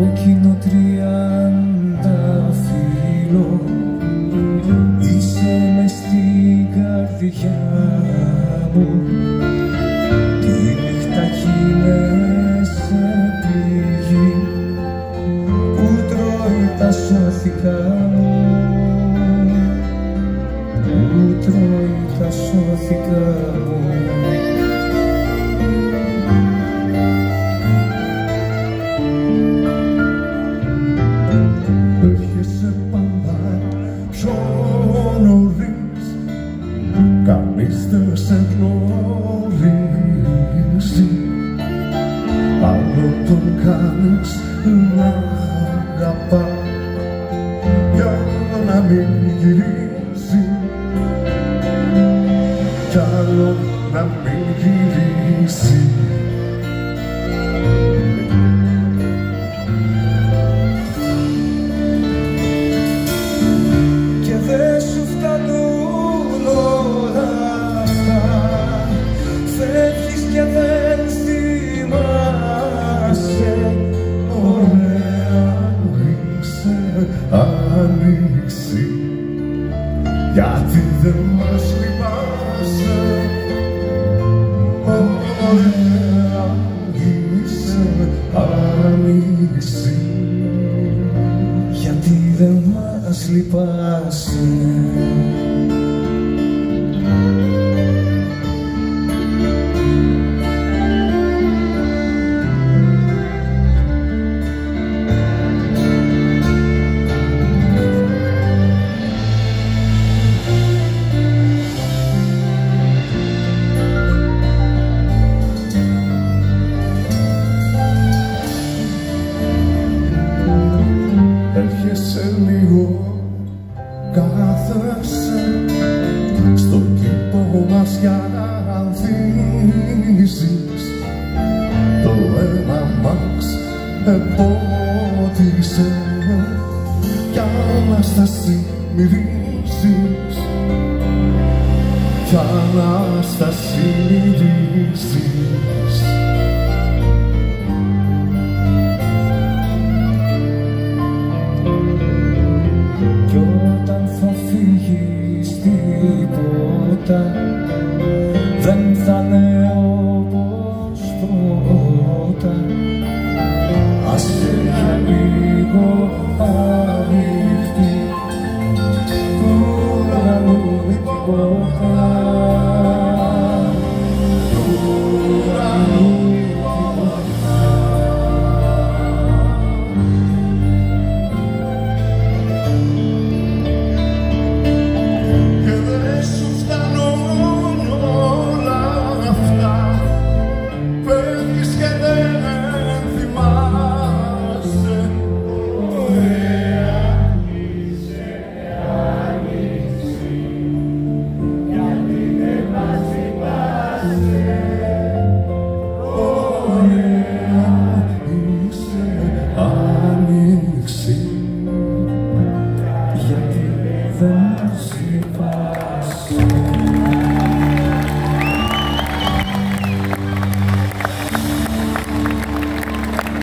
κόκκινο τριανταφύλλο, είσαι μες στην καρδιά μου. Τη νύχτα χύνεσαι πληγή που τρώει τα σώθηκα μου, που τρώει τα σώθηκα μου. Κανείς δεν σε γνωρίζει, άλλο τον κάνεις να αγαπά για να μην γυρίσει, κι άλλο να μην γυρίσει. Και δεν σου φτάνουν όλα αυτά, φεύγεις και δεν θυμάσαι. Ωραία μου είσαι άνοιξη, γιατί δεν μας λυπάσαι. Ωραία είσαι άνοιξη, γιατί δεν μας λυπάσαι. έρχεσαι λίγο, κάθεσαι στον κήπο μας για να ανθίσεις. Το αίμα μας επότισε κι Ανάσταση μυρίζεις, κι Ανάσταση μυρίζεις. Κι όταν θα φύγεις τίποτα δεν θα είναι όπως πρώτα. Άσε για λίγο ανοιχτή, ουρανού την πόρτα.